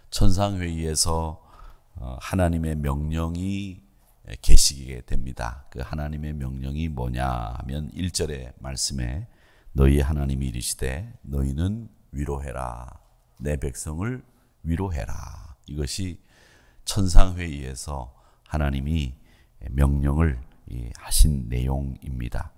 천상회의에서 하나님의 명령이 계시게 됩니다. 그 하나님의 명령이 뭐냐 하면 1절의 말씀에 너희 하나님이 이르시되 너희는 위로해라. 내 백성을 위로해라. 이것이 천상회의에서 하나님이 명령을 하신 내용입니다.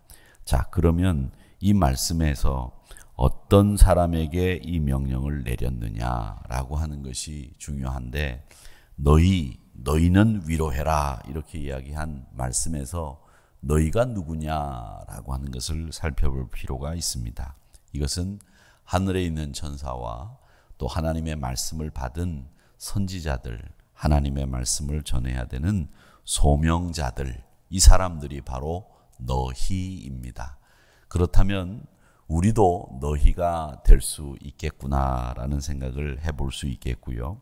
자, 그러면 이 말씀에서 어떤 사람에게 이 명령을 내렸느냐라고 하는 것이 중요한데 너희는 위로해라 이렇게 이야기한 말씀에서 너희가 누구냐라고 하는 것을 살펴볼 필요가 있습니다. 이것은 하늘에 있는 천사와 또 하나님의 말씀을 받은 선지자들, 하나님의 말씀을 전해야 되는 소명자들, 이 사람들이 바로 너희입니다. 그렇다면 우리도 너희가 될 수 있겠구나라는 생각을 해볼 수 있겠고요.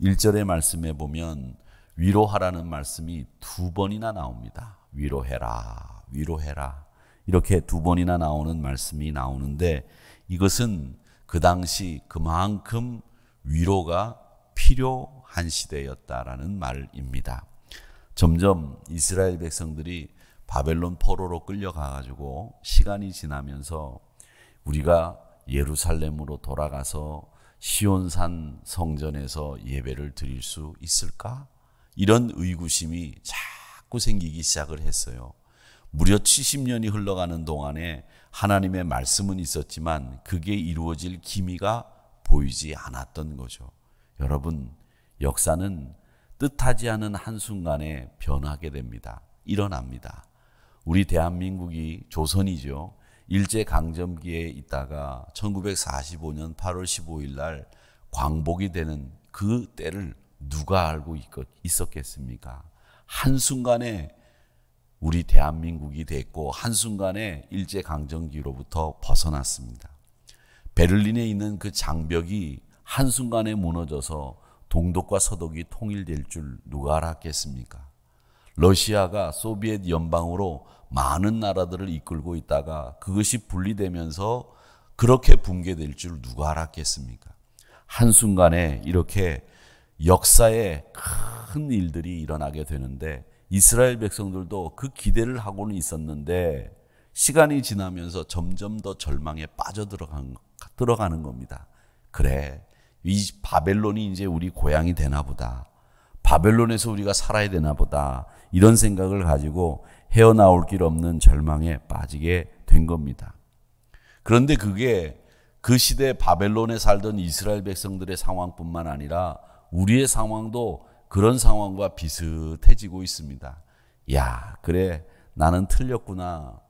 1절의 말씀에 보면 위로하라는 말씀이 2번이나 나옵니다. 위로해라, 위로해라. 이렇게 2번이나 나오는 말씀이 나오는데 이것은 그 당시 그만큼 위로가 필요한 시대였다라는 말입니다. 점점 이스라엘 백성들이 바벨론 포로로 끌려가가지고 시간이 지나면서 우리가 예루살렘으로 돌아가서 시온산 성전에서 예배를 드릴 수 있을까? 이런 의구심이 자꾸 생기기 시작을 했어요. 무려 70년이 흘러가는 동안에 하나님의 말씀은 있었지만 그게 이루어질 기미가 보이지 않았던 거죠. 여러분, 역사는 뜻하지 않은 한순간에 변하게 됩니다. 일어납니다. 우리 대한민국이 조선이죠. 일제강점기에 있다가 1945년 8월 15일 날 광복이 되는 그 때를 누가 알고 있었겠습니까? 한순간에 우리 대한민국이 됐고 한순간에 일제강점기로부터 벗어났습니다. 베를린에 있는 그 장벽이 한순간에 무너져서 동독과 서독이 통일될 줄 누가 알았겠습니까? 러시아가 소비에트 연방으로 많은 나라들을 이끌고 있다가 그것이 분리되면서 그렇게 붕괴될 줄 누가 알았겠습니까? 한순간에 이렇게 역사에 큰 일들이 일어나게 되는데 이스라엘 백성들도 그 기대를 하고는 있었는데 시간이 지나면서 점점 더 절망에 들어가는 겁니다. 그래, 이 바벨론이 이제 우리 고향이 되나 보다. 바벨론에서 우리가 살아야 되나 보다. 이런 생각을 가지고 헤어나올 길 없는 절망에 빠지게 된 겁니다. 그런데 그게 그 시대 바벨론에 살던 이스라엘 백성들의 상황뿐만 아니라 우리의 상황도 그런 상황과 비슷해지고 있습니다. 야, 그래, 나는 틀렸구나.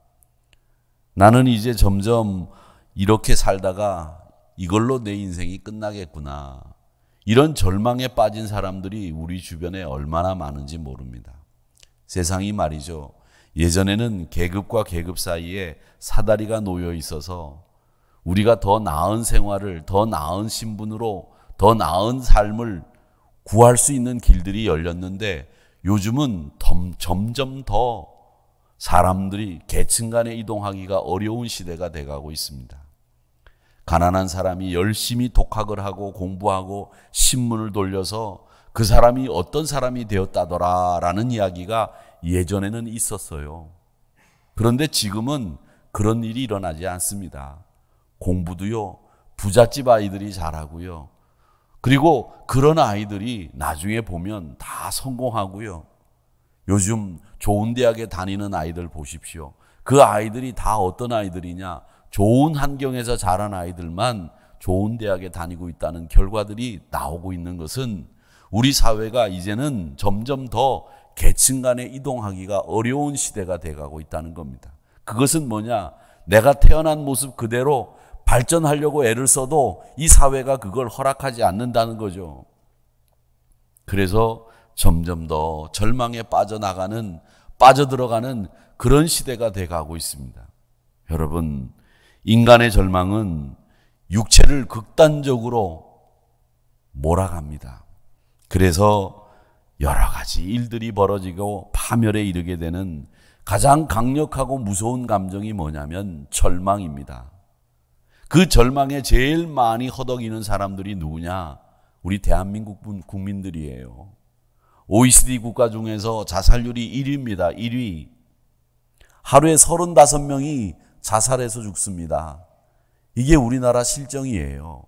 나는 이제 점점 이렇게 살다가 이걸로 내 인생이 끝나겠구나. 이런 절망에 빠진 사람들이 우리 주변에 얼마나 많은지 모릅니다. 세상이 말이죠. 예전에는 계급과 계급 사이에 사다리가 놓여 있어서 우리가 더 나은 생활을, 더 나은 신분으로, 더 나은 삶을 구할 수 있는 길들이 열렸는데 요즘은 점점 더 사람들이 계층 간에 이동하기가 어려운 시대가 돼가고 있습니다. 가난한 사람이 열심히 독학을 하고 공부하고 신문을 돌려서 그 사람이 어떤 사람이 되었다더라라는 이야기가 예전에는 있었어요. 그런데 지금은 그런 일이 일어나지 않습니다. 공부도요, 부잣집 아이들이 잘하고요. 그리고 그런 아이들이 나중에 보면 다 성공하고요. 요즘 좋은 대학에 다니는 아이들 보십시오. 그 아이들이 다 어떤 아이들이냐? 좋은 환경에서 자란 아이들만 좋은 대학에 다니고 있다는 결과들이 나오고 있는 것은 우리 사회가 이제는 점점 더 계층 간에 이동하기가 어려운 시대가 돼가고 있다는 겁니다. 그것은 뭐냐? 내가 태어난 모습 그대로 발전하려고 애를 써도 이 사회가 그걸 허락하지 않는다는 거죠. 그래서 점점 더 절망에 빠져들어가는 그런 시대가 돼가고 있습니다. 여러분, 인간의 절망은 육체를 극단적으로 몰아갑니다. 그래서 여러 가지 일들이 벌어지고 파멸에 이르게 되는 가장 강력하고 무서운 감정이 뭐냐면 절망입니다. 그 절망에 제일 많이 허덕이는 사람들이 누구냐? 우리 대한민국 국민들이에요. OECD 국가 중에서 자살률이 1위입니다. 1위. 하루에 35명이 자살해서 죽습니다. 이게 우리나라 실정이에요.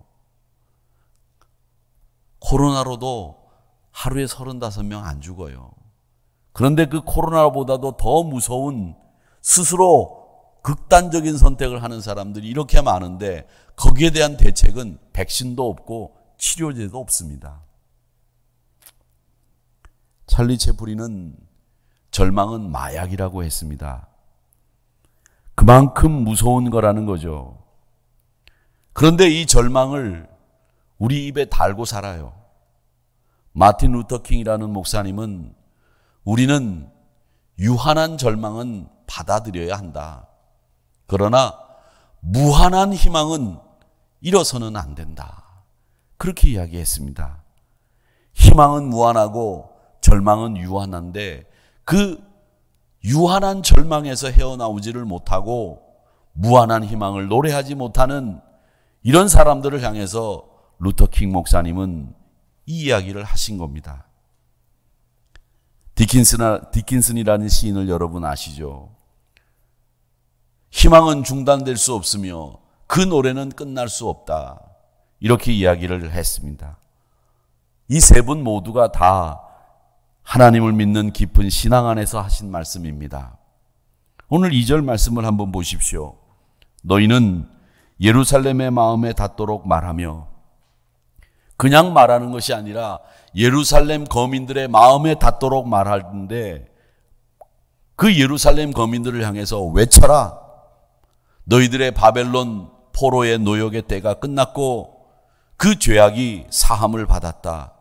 코로나로도 하루에 35명 안 죽어요. 그런데 그 코로나보다도 더 무서운 스스로 극단적인 선택을 하는 사람들이 이렇게 많은데 거기에 대한 대책은 백신도 없고 치료제도 없습니다. 찰리 채플린은 절망은 마약이라고 했습니다. 그만큼 무서운 거라는 거죠. 그런데 이 절망을 우리 입에 달고 살아요. 마틴 루터 킹이라는 목사님은 우리는 유한한 절망은 받아들여야 한다. 그러나 무한한 희망은 잃어서는 안 된다. 그렇게 이야기했습니다. 희망은 무한하고 절망은 유한한데 그 유한한 절망에서 헤어나오지를 못하고 무한한 희망을 노래하지 못하는 이런 사람들을 향해서 루터킹 목사님은 이 이야기를 하신 겁니다. 디킨슨이라는 시인을 여러분 아시죠? 희망은 중단될 수 없으며 그 노래는 끝날 수 없다. 이렇게 이야기를 했습니다. 이 세 분 모두가 다 하나님을 믿는 깊은 신앙 안에서 하신 말씀입니다. 오늘 2절 말씀을 한번 보십시오. 너희는 예루살렘의 마음에 닿도록 말하며, 그냥 말하는 것이 아니라 예루살렘 거민들의 마음에 닿도록 말하는데 그 예루살렘 거민들을 향해서 외쳐라. 너희들의 바벨론 포로의 노역의 때가 끝났고 그 죄악이 사함을 받았다.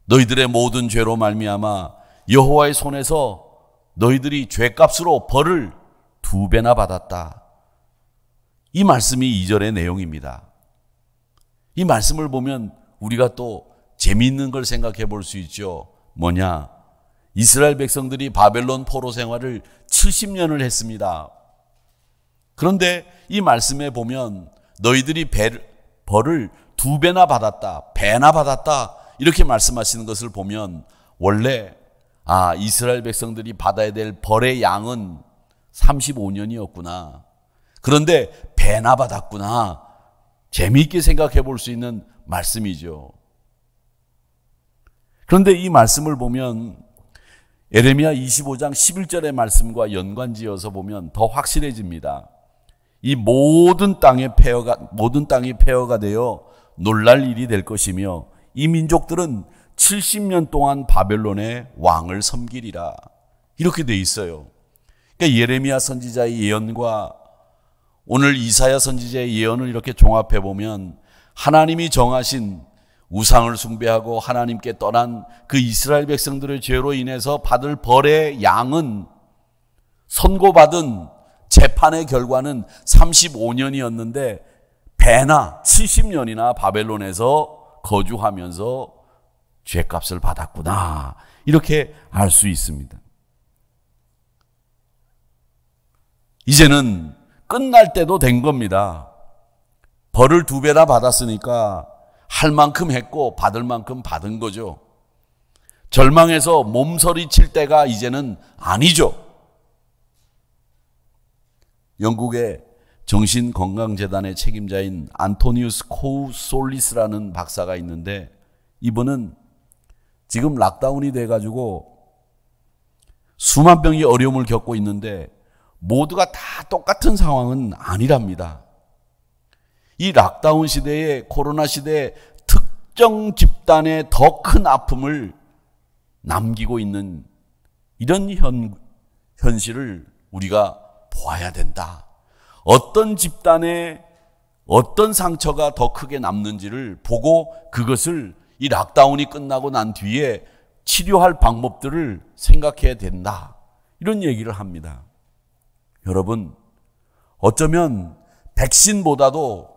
너희들의 모든 죄로 말미암아 여호와의 손에서 너희들이 죄값으로 벌을 2배나 받았다. 이 말씀이 2절의 내용입니다. 이 말씀을 보면 우리가 또 재미있는 걸 생각해 볼 수 있죠. 뭐냐? 이스라엘 백성들이 바벨론 포로 생활을 70년을 했습니다. 그런데 이 말씀에 보면 너희들이 벌을 2배나 받았다, 배나 받았다 이렇게 말씀하시는 것을 보면 원래 이스라엘 백성들이 받아야 될 벌의 양은 35년이었구나. 그런데 배나 받았구나. 재미있게 생각해 볼 수 있는 말씀이죠. 그런데 이 말씀을 보면 에레미야 25장 11절의 말씀과 연관지어서 보면 더 확실해집니다. 이 모든 땅이 폐허가 되어 놀랄 일이 될 것이며 이 민족들은 70년 동안 바벨론의 왕을 섬기리라. 이렇게 돼 있어요. 그러니까 예레미야 선지자의 예언과 오늘 이사야 선지자의 예언을 이렇게 종합해 보면 하나님이 정하신 우상을 숭배하고 하나님께 떠난 그 이스라엘 백성들의 죄로 인해서 받을 벌의 양은 선고받은 재판의 결과는 35년이었는데 배나 70년이나 바벨론에서 거주하면서 죄값을 받았구나. 이렇게 알 수 있습니다. 이제는 끝날 때도 된 겁니다. 벌을 2배나 받았으니까 할 만큼 했고 받을 만큼 받은 거죠. 절망해서 몸서리 칠 때가 이제는 아니죠. 영국의 정신건강재단의 책임자인 안토니우스 코우 솔리스라는 박사가 있는데 이분은 지금 락다운이 돼가지고 수만 명이 어려움을 겪고 있는데 모두가 다 똑같은 상황은 아니랍니다. 이 락다운 시대에 코로나 시대에 특정 집단의 더 큰 아픔을 남기고 있는 이런 현실을 우리가 보아야 된다. 어떤 집단의 어떤 상처가 더 크게 남는지를 보고 그것을 이 락다운이 끝나고 난 뒤에 치료할 방법들을 생각해야 된다. 이런 얘기를 합니다. 여러분, 어쩌면 백신보다도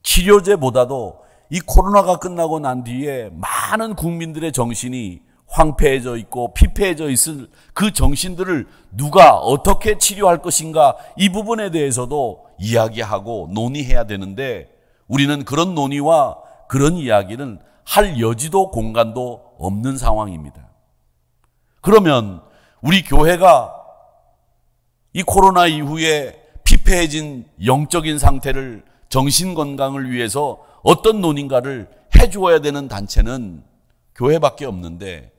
치료제보다도 이 코로나가 끝나고 난 뒤에 많은 국민들의 정신이 황폐해져 있고 피폐해져 있을 그 정신들을 누가 어떻게 치료할 것인가, 이 부분에 대해서도 이야기하고 논의해야 되는데 우리는 그런 논의와 그런 이야기는 할 여지도 공간도 없는 상황입니다. 그러면 우리 교회가 이 코로나 이후에 피폐해진 영적인 상태를 정신 건강을 위해서 어떤 논인가를 해주어야 되는 단체는 교회밖에 없는데,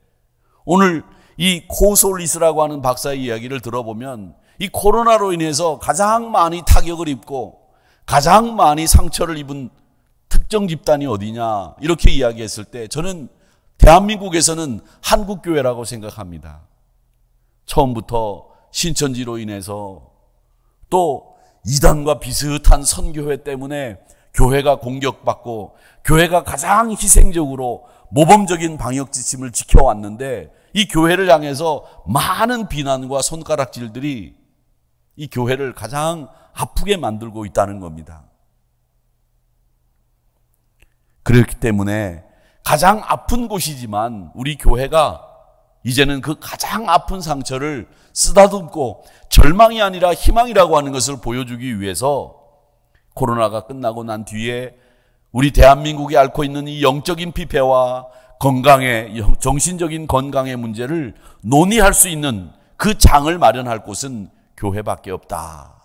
오늘 이 코솔리스라고 하는 박사의 이야기를 들어보면 이 코로나로 인해서 가장 많이 타격을 입고 가장 많이 상처를 입은 특정 집단이 어디냐 이렇게 이야기했을 때 저는 대한민국에서는 한국교회라고 생각합니다. 처음부터 신천지로 인해서 또 이단과 비슷한 선교회 때문에 교회가 공격받고 교회가 가장 희생적으로 모범적인 방역 지침을 지켜왔는데 이 교회를 향해서 많은 비난과 손가락질들이 이 교회를 가장 아프게 만들고 있다는 겁니다. 그렇기 때문에 가장 아픈 곳이지만 우리 교회가 이제는 그 가장 아픈 상처를 쓰다듬고 절망이 아니라 희망이라고 하는 것을 보여주기 위해서 코로나가 끝나고 난 뒤에 우리 대한민국이 앓고 있는 이 영적인 피폐와 건강의, 정신적인 건강의 문제를 논의할 수 있는 그 장을 마련할 곳은 교회밖에 없다.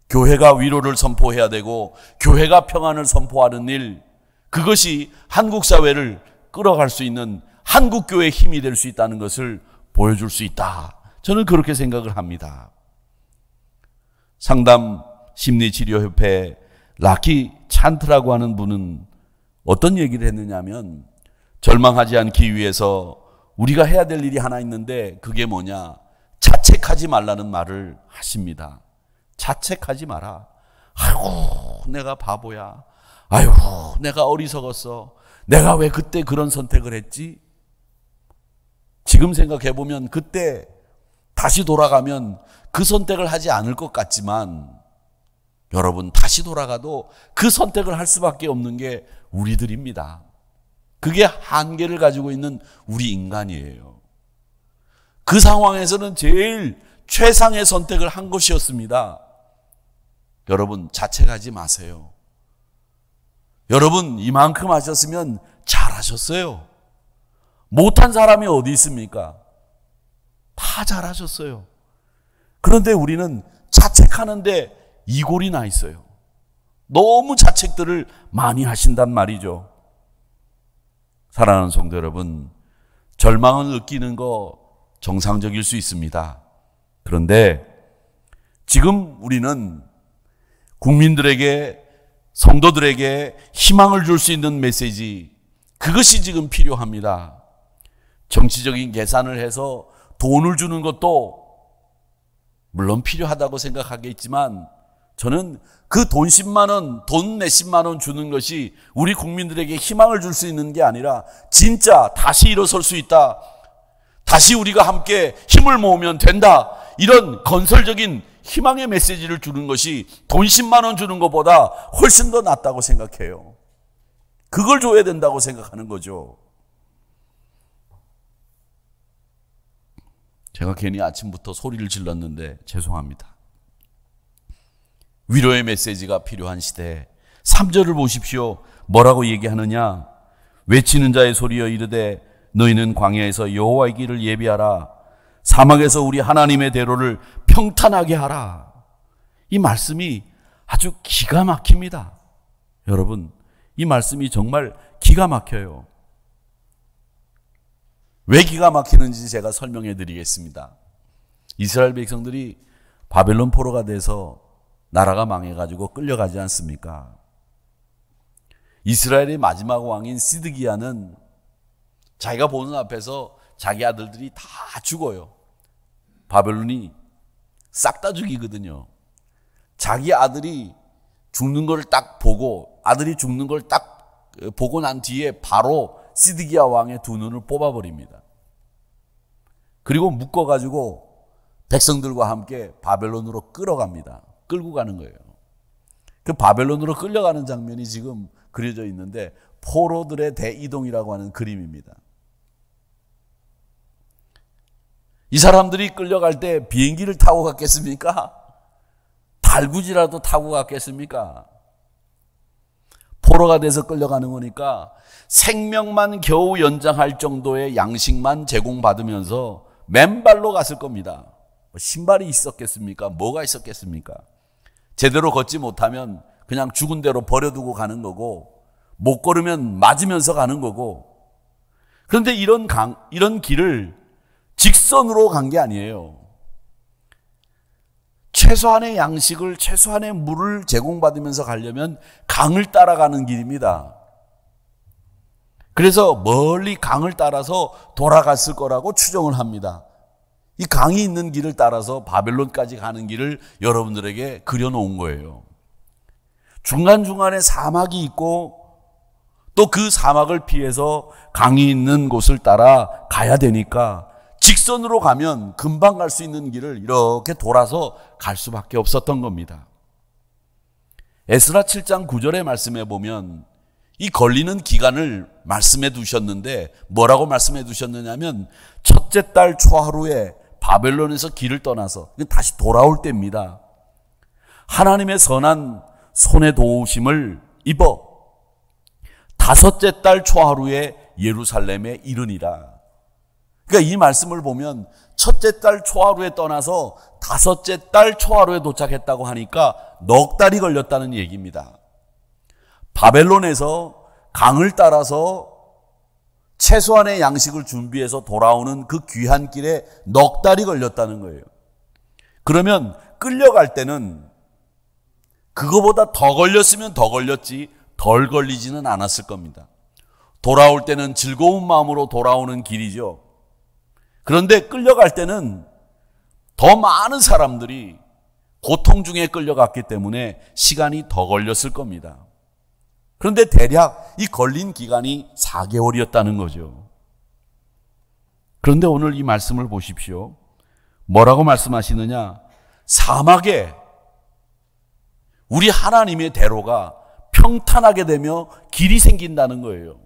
교회가 위로를 선포해야 되고 교회가 평안을 선포하는 일, 그것이 한국 사회를 끌어갈 수 있는 한국교회의 힘이 될 수 있다는 것을 보여줄 수 있다. 저는 그렇게 생각을 합니다. 상담 심리치료협회 라키 찬트라고 하는 분은 어떤 얘기를 했느냐면, 절망하지 않기 위해서 우리가 해야 될 일이 하나 있는데 그게 뭐냐? 자책하지 말라는 말을 하십니다. 자책하지 마라. 아이고 내가 바보야. 아이고 내가 어리석었어. 내가 왜 그때 그런 선택을 했지? 지금 생각해보면 그때 다시 돌아가면 그 선택을 하지 않을 것 같지만, 여러분 다시 돌아가도 그 선택을 할 수밖에 없는 게 우리들입니다. 그게 한계를 가지고 있는 우리 인간이에요. 그 상황에서는 제일 최상의 선택을 한 것이었습니다. 여러분 자책하지 마세요. 여러분 이만큼 하셨으면 잘하셨어요. 못한 사람이 어디 있습니까? 다 잘하셨어요. 그런데 우리는 자책하는데 이골이 나 있어요. 너무 자책들을 많이 하신단 말이죠. 사랑하는 성도 여러분, 절망을 느끼는 거 정상적일 수 있습니다. 그런데 지금 우리는 국민들에게, 성도들에게 희망을 줄 수 있는 메시지, 그것이 지금 필요합니다. 정치적인 계산을 해서 돈을 주는 것도 물론 필요하다고 생각하겠지만, 저는 그 돈 10만 원, 돈 몇십만 원 주는 것이 우리 국민들에게 희망을 줄 수 있는 게 아니라 진짜 다시 일어설 수 있다, 다시 우리가 함께 힘을 모으면 된다, 이런 건설적인 희망의 메시지를 주는 것이 돈 10만 원 주는 것보다 훨씬 더 낫다고 생각해요. 그걸 줘야 된다고 생각하는 거죠. 제가 괜히 아침부터 소리를 질렀는데 죄송합니다. 위로의 메시지가 필요한 시대에 3절을 보십시오. 뭐라고 얘기하느냐? 외치는 자의 소리여 이르되 너희는 광야에서 여호와의 길을 예비하라. 사막에서 우리 하나님의 대로를 평탄하게 하라. 이 말씀이 아주 기가 막힙니다. 여러분, 이 말씀이 정말 기가 막혀요. 왜 기가 막히는지 제가 설명해 드리겠습니다. 이스라엘 백성들이 바벨론 포로가 돼서 나라가 망해가지고 끌려가지 않습니까? 이스라엘의 마지막 왕인 시드기야는 자기가 보는 앞에서 자기 아들들이 다 죽어요. 바벨론이 싹 다 죽이거든요. 자기 아들이 죽는 걸 딱 보고, 아들이 죽는 걸 딱 보고 난 뒤에 바로 시드기야 왕의 두 눈을 뽑아버립니다. 그리고 묶어가지고 백성들과 함께 바벨론으로 끌어갑니다. 끌고 가는 거예요. 그 바벨론으로 끌려가는 장면이 지금 그려져 있는데 포로들의 대이동이라고 하는 그림입니다. 이 사람들이 끌려갈 때 비행기를 타고 갔겠습니까? 달구지라도 타고 갔겠습니까? 포로가 돼서 끌려가는 거니까 생명만 겨우 연장할 정도의 양식만 제공받으면서 맨발로 갔을 겁니다. 신발이 있었겠습니까? 뭐가 있었겠습니까? 제대로 걷지 못하면 그냥 죽은 대로 버려두고 가는 거고, 못 걸으면 맞으면서 가는 거고. 그런데 이런 길을 직선으로 간 게 아니에요. 최소한의 양식을, 최소한의 물을 제공받으면서 가려면 강을 따라가는 길입니다. 그래서 멀리 강을 따라서 돌아갔을 거라고 추정을 합니다. 이 강이 있는 길을 따라서 바벨론까지 가는 길을 여러분들에게 그려놓은 거예요. 중간중간에 사막이 있고 또 그 사막을 피해서 강이 있는 곳을 따라 가야 되니까 직선으로 가면 금방 갈 수 있는 길을 이렇게 돌아서 갈 수밖에 없었던 겁니다. 에스라 7장 9절의 말씀에 보면 이 걸리는 기간을 말씀해 두셨는데 뭐라고 말씀해 두셨느냐면 첫째 달 초하루에 바벨론에서 길을 떠나서 다시 돌아올 때입니다. 하나님의 선한 손의 도우심을 입어 다섯째 달 초하루에 예루살렘에 이르니라. 그러니까 이 말씀을 보면 첫째 달 초하루에 떠나서 다섯째 달 초하루에 도착했다고 하니까 넉 달이 걸렸다는 얘기입니다. 바벨론에서 강을 따라서 최소한의 양식을 준비해서 돌아오는 그 귀한 길에 넉 달이 걸렸다는 거예요. 그러면 끌려갈 때는 그거보다 더 걸렸으면 더 걸렸지 덜 걸리지는 않았을 겁니다. 돌아올 때는 즐거운 마음으로 돌아오는 길이죠. 그런데 끌려갈 때는 더 많은 사람들이 고통 중에 끌려갔기 때문에 시간이 더 걸렸을 겁니다. 그런데 대략 이 걸린 기간이 4개월이었다는 거죠. 그런데 오늘 이 말씀을 보십시오. 뭐라고 말씀하시느냐? 사막에 우리 하나님의 대로가 평탄하게 되며 길이 생긴다는 거예요.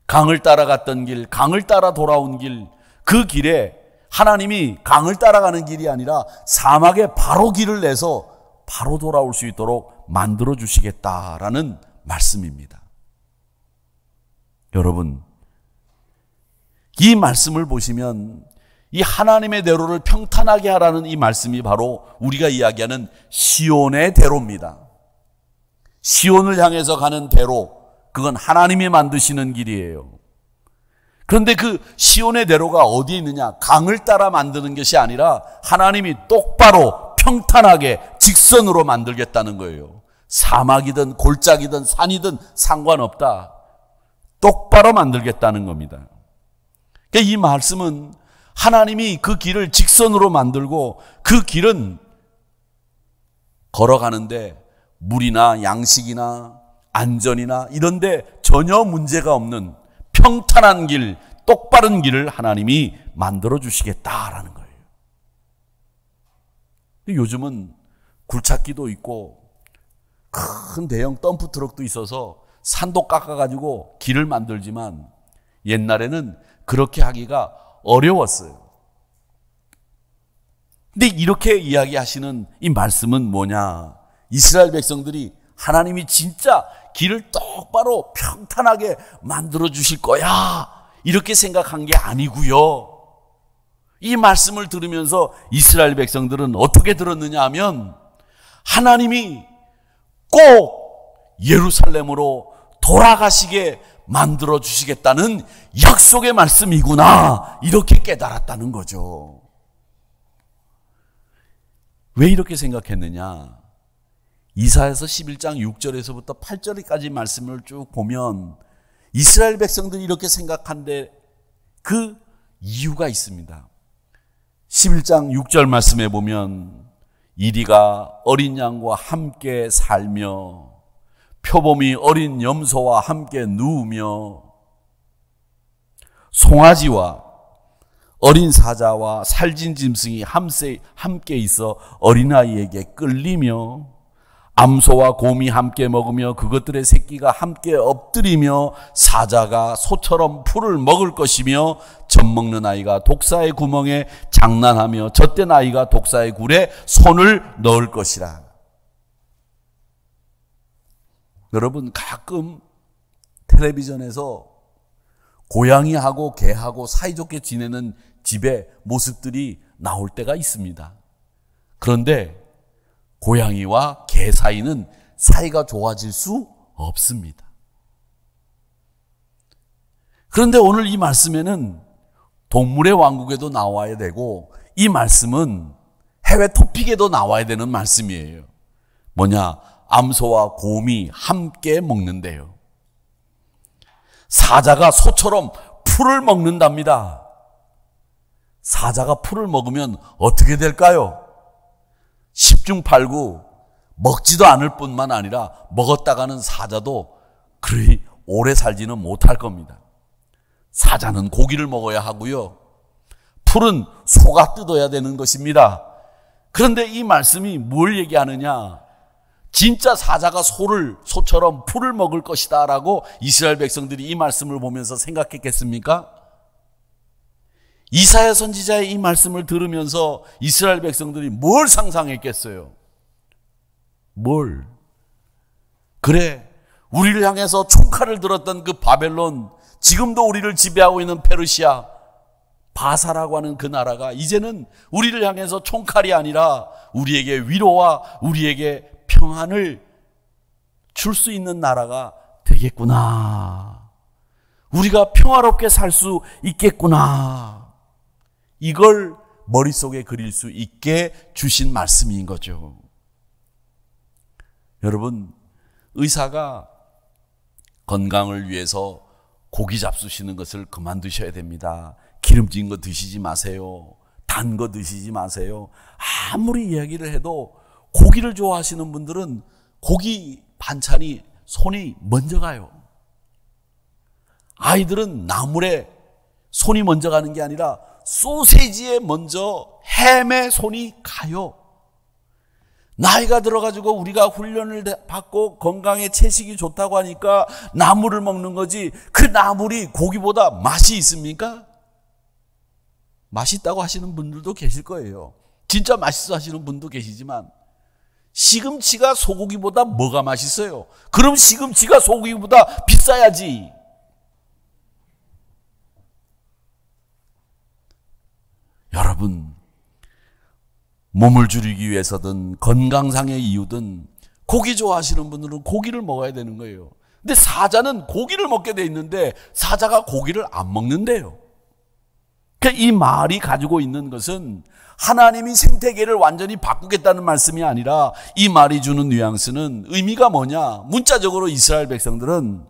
강을 따라갔던 길, 강을 따라 돌아온 길, 그 길에 하나님이 강을 따라가는 길이 아니라 사막에 바로 길을 내서 바로 돌아올 수 있도록 만들어 주시겠다라는 말씀입니다. 여러분, 이 말씀을 보시면 이 하나님의 대로를 평탄하게 하라는 이 말씀이 바로 우리가 이야기하는 시온의 대로입니다. 시온을 향해서 가는 대로, 그건 하나님이 만드시는 길이에요. 그런데 그 시온의 대로가 어디에 있느냐? 강을 따라 만드는 것이 아니라 하나님이 똑바로 평탄하게 직선으로 만들겠다는 거예요. 사막이든 골짜기든 산이든 상관없다. 똑바로 만들겠다는 겁니다. 그러니까 이 말씀은 하나님이 그 길을 직선으로 만들고 그 길은 걸어가는데 물이나 양식이나 안전이나 이런데 전혀 문제가 없는 평탄한 길, 똑바른 길을 하나님이 만들어 주시겠다라는 거예요. 요즘은 굴착기도 있고 큰 대형 덤프 트럭도 있어서 산도 깎아가지고 길을 만들지만 옛날에는 그렇게 하기가 어려웠어요. 근데 이렇게 이야기하시는 이 말씀은 뭐냐? 이스라엘 백성들이 하나님이 진짜 길을 똑바로 평탄하게 만들어 주실 거야 이렇게 생각한 게 아니고요. 이 말씀을 들으면서 이스라엘 백성들은 어떻게 들었느냐 하면 하나님이 꼭 예루살렘으로 돌아가시게 만들어 주시겠다는 약속의 말씀이구나 이렇게 깨달았다는 거죠. 왜 이렇게 생각했느냐? 이사야서 11장 6절에서부터 8절까지 말씀을 쭉 보면 이스라엘 백성들이 이렇게 생각한데 그 이유가 있습니다. 11장 6절 말씀에 보면 이리가 어린 양과 함께 살며 표범이 어린 염소와 함께 누우며 송아지와 어린 사자와 살진 짐승이 함께 있어 어린아이에게 끌리며 암소와 곰이 함께 먹으며 그것들의 새끼가 함께 엎드리며 사자가 소처럼 풀을 먹을 것이며 젖먹는 아이가 독사의 구멍에 장난하며 젖된 아이가 독사의 굴에 손을 넣을 것이라. 여러분, 가끔 텔레비전에서 고양이하고 개하고 사이좋게 지내는 집의 모습들이 나올 때가 있습니다. 그런데 고양이와 개 사이는 사이가 좋아질 수 없습니다. 그런데 오늘 이 말씀에는 동물의 왕국에도 나와야 되고, 이 말씀은 해외 토픽에도 나와야 되는 말씀이에요. 뭐냐? 암소와 곰이 함께 먹는데요. 사자가 소처럼 풀을 먹는답니다. 사자가 풀을 먹으면 어떻게 될까요? 10중 8구 먹지도 않을 뿐만 아니라 먹었다가는 사자도 그리 오래 살지는 못할 겁니다. 사자는 고기를 먹어야 하고요. 풀은 소가 뜯어야 되는 것입니다. 그런데 이 말씀이 뭘 얘기하느냐? 진짜 사자가 소처럼 풀을 먹을 것이다 라고 이스라엘 백성들이 이 말씀을 보면서 생각했겠습니까? 이사야 선지자의 이 말씀을 들으면서 이스라엘 백성들이 뭘 상상했겠어요? 뭘? 그래, 우리를 향해서 총칼을 들었던 그 바벨론, 지금도 우리를 지배하고 있는 페르시아, 바사라고 하는 그 나라가 이제는 우리를 향해서 총칼이 아니라 우리에게 위로와 우리에게 평안을 줄 수 있는 나라가 되겠구나. 우리가 평화롭게 살 수 있겠구나. 이걸 머릿속에 그릴 수 있게 주신 말씀인 거죠. 여러분, 의사가 건강을 위해서 고기 잡수시는 것을 그만두셔야 됩니다. 기름진 거 드시지 마세요. 단 거 드시지 마세요. 아무리 이야기를 해도 고기를 좋아하시는 분들은 고기 반찬이 손이 먼저 가요. 아이들은 나물에 손이 먼저 가는 게 아니라 소세지에 먼저 햄에 손이 가요. 나이가 들어가지고 우리가 훈련을 받고 건강에 채식이 좋다고 하니까 나물을 먹는 거지, 그 나물이 고기보다 맛이 있습니까? 맛있다고 하시는 분들도 계실 거예요. 진짜 맛있어 하시는 분도 계시지만, 시금치가 소고기보다 뭐가 맛있어요? 그럼 시금치가 소고기보다 비싸야지. 여러분, 몸을 줄이기 위해서든 건강상의 이유든 고기 좋아하시는 분들은 고기를 먹어야 되는 거예요. 근데 사자는 고기를 먹게 돼 있는데 사자가 고기를 안 먹는데요. 그러니까 이 말이 가지고 있는 것은 하나님이 생태계를 완전히 바꾸겠다는 말씀이 아니라, 이 말이 주는 뉘앙스는 의미가 뭐냐? 문자적으로 이스라엘 백성들은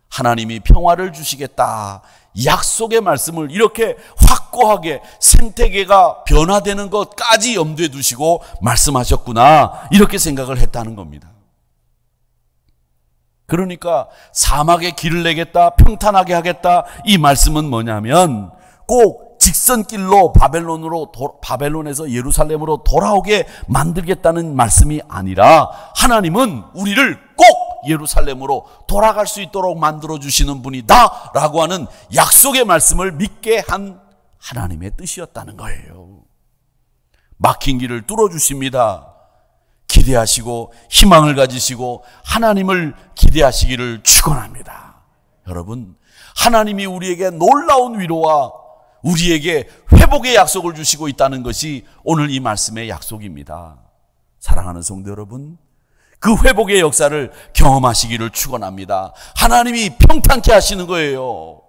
하나님이 평화를 주시겠다, 약속의 말씀을 이렇게 확고하게 생태계가 변화되는 것까지 염두에 두시고 말씀하셨구나, 이렇게 생각을 했다는 겁니다. 그러니까 사막에 길을 내겠다, 평탄하게 하겠다, 이 말씀은 뭐냐면 꼭 직선길로 바벨론에서 예루살렘으로 돌아오게 만들겠다는 말씀이 아니라, 하나님은 우리를 꼭 예루살렘으로 돌아갈 수 있도록 만들어주시는 분이다 라고 하는 약속의 말씀을 믿게 한 하나님의 뜻이었다는 거예요. 막힌 길을 뚫어주십니다. 기대하시고 희망을 가지시고 하나님을 기대하시기를 축원합니다. 여러분, 하나님이 우리에게 놀라운 위로와 우리에게 회복의 약속을 주시고 있다는 것이 오늘 이 말씀의 약속입니다. 사랑하는 성도 여러분, 그 회복의 역사를 경험하시기를 축원합니다. 하나님이 평탄케 하시는 거예요.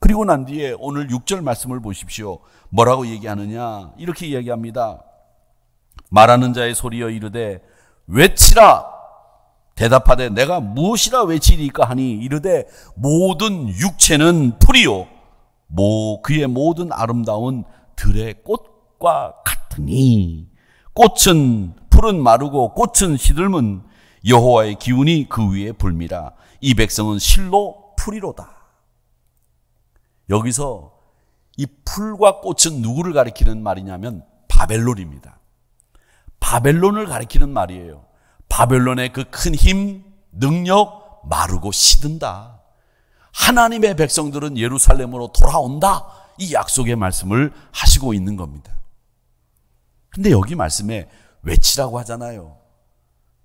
그리고 난 뒤에 오늘 6절 말씀을 보십시오. 뭐라고 얘기하느냐? 이렇게 이야기합니다. 말하는 자의 소리여 이르되 외치라. 대답하되 내가 무엇이라 외치리까 하니 이르되 모든 육체는 풀이요 그의 모든 아름다운 들의 꽃과 같으니, 풀은 마르고 꽃은 시들면 여호와의 기운이 그 위에 불미라. 이 백성은 실로 풀이로다. 여기서 이 풀과 꽃은 누구를 가리키는 말이냐면 바벨론입니다. 바벨론을 가리키는 말이에요. 바벨론의 그 큰 힘, 능력, 마르고 시든다. 하나님의 백성들은 예루살렘으로 돌아온다. 이 약속의 말씀을 하시고 있는 겁니다. 근데 여기 말씀에 외치라고 하잖아요.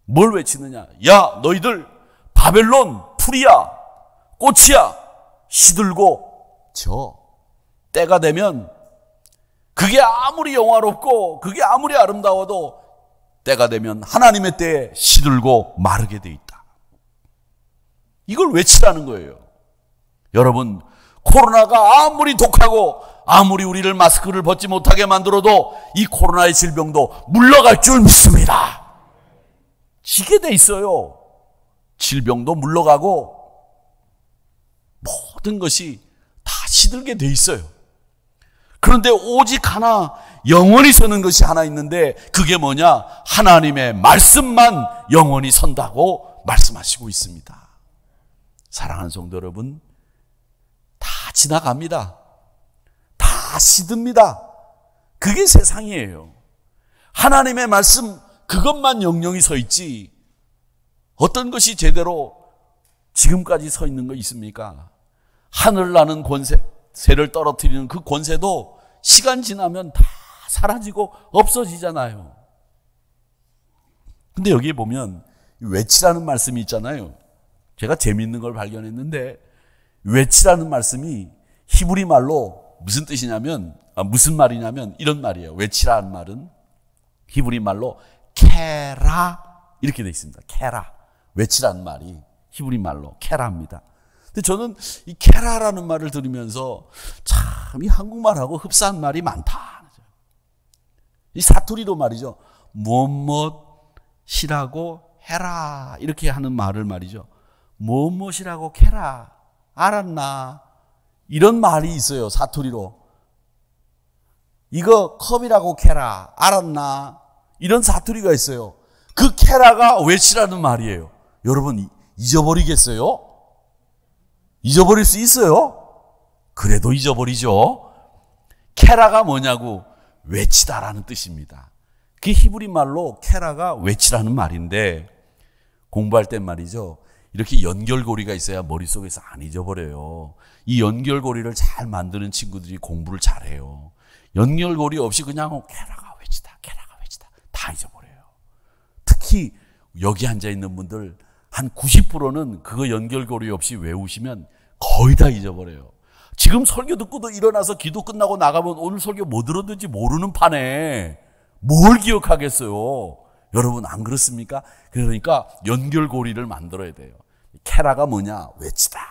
뭘 외치느냐? 야, 너희들 바벨론 풀이야, 꽃이야, 시들고 져. 때가 되면 그게 아무리 영화롭고 그게 아무리 아름다워도 때가 되면 하나님의 때에 시들고 마르게 돼 있다. 이걸 외치라는 거예요. 여러분, 코로나가 아무리 독하고 아무리 우리를 마스크를 벗지 못하게 만들어도 이 코로나의 질병도 물러갈 줄 믿습니다. 지게 돼 있어요. 질병도 물러가고 모든 것이 다 시들게 돼 있어요. 그런데 오직 하나, 영원히 서는 것이 하나 있는데 그게 뭐냐? 하나님의 말씀만 영원히 선다고 말씀하시고 있습니다. 사랑하는 성도 여러분, 다 지나갑니다. 다 시듭니다. 그게 세상이에요. 하나님의 말씀 그것만 영영히 서 있지 어떤 것이 제대로 지금까지 서 있는 거 있습니까? 하늘 나는 권세를 떨어뜨리는 그 권세도 시간 지나면 다 사라지고 없어지잖아요. 근데 여기에 보면 외치라는 말씀이 있잖아요. 제가 재미있는 걸 발견했는데 외치라는 말씀이 히브리 말로 무슨 뜻이냐면 무슨 말이냐면 이런 말이에요. 외치라는 말은 히브리 말로 케라 이렇게 되어 있습니다. 케라. 외치라는 말이 히브리 말로 케라입니다. 근데 저는 이 케라라는 말을 들으면서 참 이 한국말하고 흡사한 말이 많다. 이 사투리로 말이죠. 무엇이라고 해라 이렇게 하는 말을 말이죠. 무엇이라고 캐라 알았나 이런 말이 있어요. 사투리로. 이거 컵이라고 캐라 알았나 이런 사투리가 있어요. 그 캐라가 외치라는 말이에요. 여러분 잊어버리겠어요? 잊어버릴 수 있어요? 그래도 잊어버리죠. 캐라가 뭐냐고 외치다라는 뜻입니다. 그 히브리 말로 캐라가 외치라는 말인데 공부할 땐 말이죠. 이렇게 연결고리가 있어야 머릿속에서 안 잊어버려요. 이 연결고리를 잘 만드는 친구들이 공부를 잘해요. 연결고리 없이 그냥 캐라가 외치다 다 잊어버려요. 특히 여기 앉아있는 분들 한 90%는 그거 연결고리 없이 외우시면 거의 다 잊어버려요. 지금 설교 듣고도 일어나서 기도 끝나고 나가면 오늘 설교 뭐 들었는지 모르는 판에 뭘 기억하겠어요. 여러분 안 그렇습니까? 그러니까 연결고리를 만들어야 돼요. 캐라가 뭐냐? 외치다.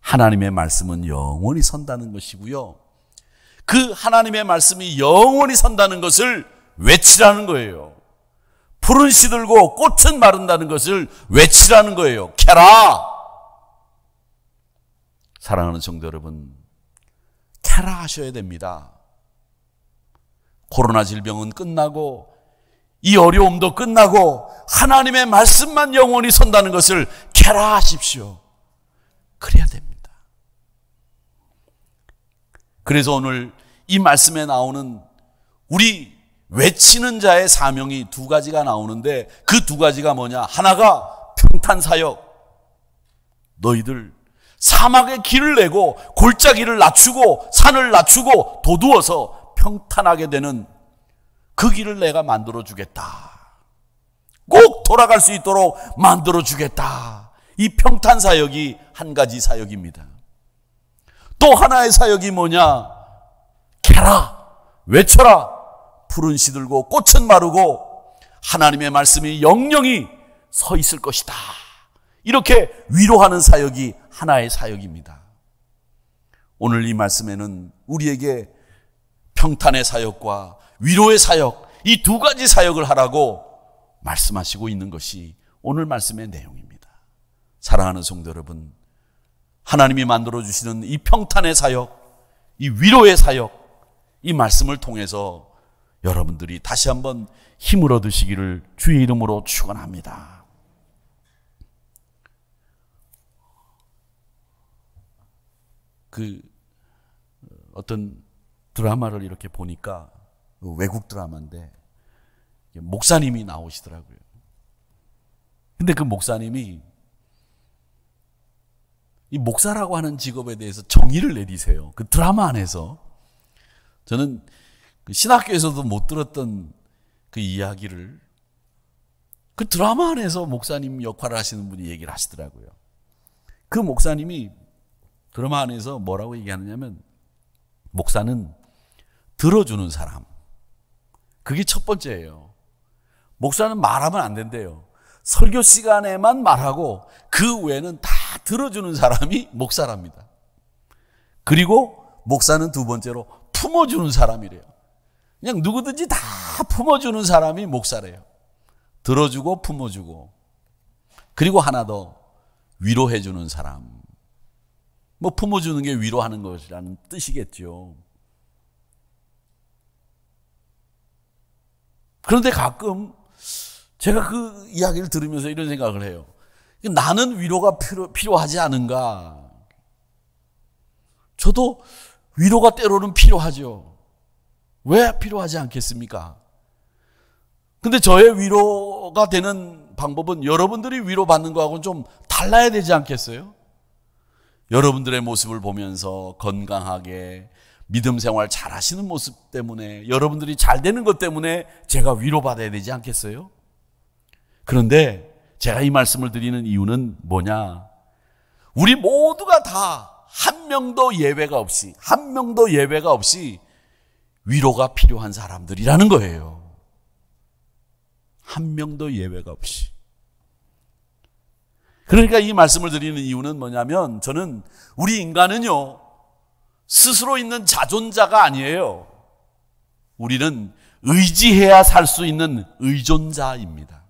하나님의 말씀은 영원히 선다는 것이고요. 그 하나님의 말씀이 영원히 선다는 것을 외치라는 거예요. 풀은 시들고 꽃은 마른다는 것을 외치라는 거예요. 캐라. 사랑하는 성도 여러분, 캐라 하셔야 됩니다. 코로나 질병은 끝나고 이 어려움도 끝나고 하나님의 말씀만 영원히 선다는 것을 캐라 하십시오. 그래야 됩니다. 그래서 오늘 이 말씀에 나오는 우리 외치는 자의 사명이 두 가지가 나오는데 그 두 가지가 뭐냐? 하나가 평탄사역. 너희들 사막의 길을 내고 골짜기를 낮추고 산을 낮추고 도두어서 평탄하게 되는 그 길을 내가 만들어주겠다. 꼭 돌아갈 수 있도록 만들어주겠다. 이 평탄사역이 한 가지 사역입니다. 또 하나의 사역이 뭐냐? 캐라, 외쳐라. 풀은 시들고 꽃은 마르고 하나님의 말씀이 영영히 서 있을 것이다. 이렇게 위로하는 사역이 하나의 사역입니다. 오늘 이 말씀에는 우리에게 평탄의 사역과 위로의 사역, 이 두 가지 사역을 하라고 말씀하시고 있는 것이 오늘 말씀의 내용입니다. 사랑하는 성도 여러분, 하나님이 만들어주시는 이 평탄의 사역, 이 위로의 사역, 이 말씀을 통해서 여러분들이 다시 한번 힘을 얻으시기를 주의 이름으로 축원합니다. 어떤 드라마를 이렇게 보니까 외국 드라마인데 목사님이 나오시더라고요. 근데 그 목사님이 이 목사라고 하는 직업에 대해서 정의를 내리세요. 그 드라마 안에서. 저는 그 신학교에서도 못 들었던 그 이야기를 그 드라마 안에서 목사님 역할을 하시는 분이 얘기를 하시더라고요. 그 목사님이 드라마 안에서 뭐라고 얘기하느냐면 목사는 들어주는 사람. 그게 첫 번째예요. 목사는 말하면 안 된대요. 설교 시간에만 말하고 그 외에는 다 들어주는 사람이 목사랍니다. 그리고 목사는 두 번째로 품어주는 사람이래요. 그냥 누구든지 다 품어주는 사람이 목사래요. 들어주고 품어주고. 그리고 하나 더 위로해주는 사람. 뭐 품어주는 게 위로하는 것이라는 뜻이겠죠. 그런데 가끔 제가 그 이야기를 들으면서 이런 생각을 해요. 나는 위로가 필요하지 않은가? 저도 위로가 때로는 필요하죠. 왜 필요하지 않겠습니까? 근데 저의 위로가 되는 방법은 여러분들이 위로받는 거하고는 좀 달라야 되지 않겠어요? 여러분들의 모습을 보면서 건강하게 믿음 생활 잘 하시는 모습 때문에 여러분들이 잘 되는 것 때문에 제가 위로받아야 되지 않겠어요? 그런데 제가 이 말씀을 드리는 이유는 뭐냐? 우리 모두가 다 한 명도 예외가 없이 위로가 필요한 사람들이라는 거예요. 한 명도 예외가 없이. 그러니까 이 말씀을 드리는 이유는 뭐냐면 저는 우리 인간은요 스스로 있는 자존자가 아니에요. 우리는 의지해야 살 수 있는 의존자입니다.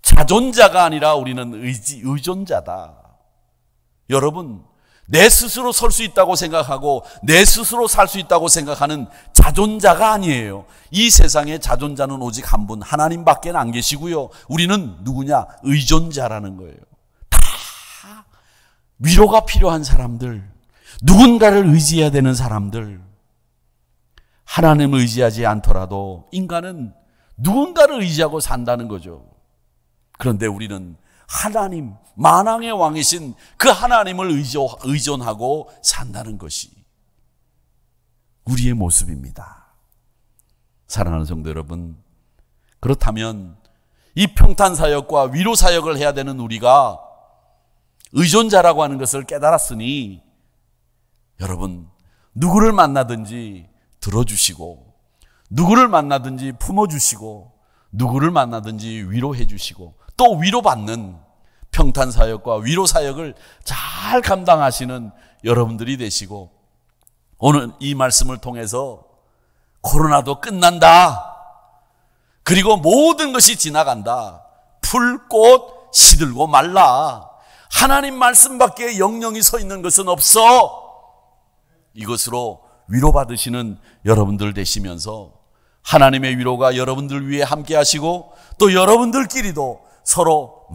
자존자가 아니라 우리는 의존자다. 여러분, 내 스스로 설 수 있다고 생각하고 내 스스로 살 수 있다고 생각하는 자존자가 아니에요. 이 세상에 자존자는 오직 한 분, 하나님밖에 안 계시고요. 우리는 누구냐? 의존자라는 거예요. 다 위로가 필요한 사람들, 누군가를 의지해야 되는 사람들, 하나님을 의지하지 않더라도 인간은 누군가를 의지하고 산다는 거죠. 그런데 우리는 하나님, 만왕의 왕이신 그 하나님을 의존하고 산다는 것이 우리의 모습입니다. 사랑하는 성도 여러분, 그렇다면 이 평탄사역과 위로사역을 해야 되는 우리가 의존자라고 하는 것을 깨달았으니 여러분, 누구를 만나든지 들어주시고 누구를 만나든지 품어주시고 누구를 만나든지 위로해 주시고 또 위로받는 평탄사역과 위로사역을 잘 감당하시는 여러분들이 되시고 오늘 이 말씀을 통해서 코로나도 끝난다. 그리고 모든 것이 지나간다. 풀, 꽃, 시들고 말라. 하나님 말씀밖에 영영이 서 있는 것은 없어. 이것으로 위로받으시는 여러분들 되시면서 하나님의 위로가 여러분들 위해 함께 하시고 또 여러분들끼리도 서로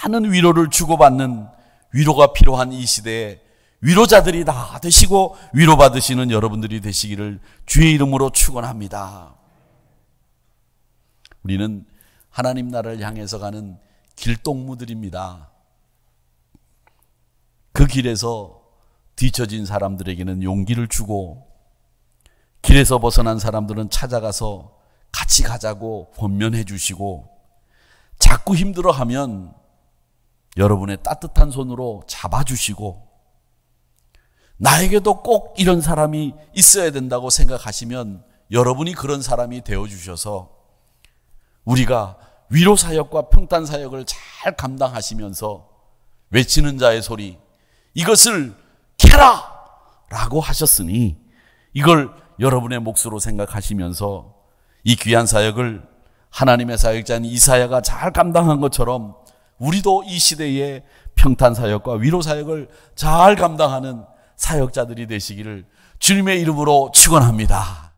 많은 위로를 주고받는 위로가 필요한 이 시대에 위로자들이 다 되시고 위로받으시는 여러분들이 되시기를 주의 이름으로 축원합니다. 우리는 하나님 나라를 향해서 가는 길동무들입니다. 그 길에서 뒤처진 사람들에게는 용기를 주고 길에서 벗어난 사람들은 찾아가서 같이 가자고 권면해 주시고 자꾸 힘들어하면 여러분의 따뜻한 손으로 잡아주시고 나에게도 꼭 이런 사람이 있어야 된다고 생각하시면 여러분이 그런 사람이 되어주셔서 우리가 위로사역과 평탄사역을 잘 감당하시면서 외치는 자의 소리 이것을 캐라! 라고 하셨으니 이걸 여러분의 몫으로 생각하시면서 이 귀한 사역을 하나님의 사역자인 이사야가 잘 감당한 것처럼 우리도 이 시대의 평탄사역과 위로사역을 잘 감당하는 사역자들이 되시기를 주님의 이름으로 축원합니다.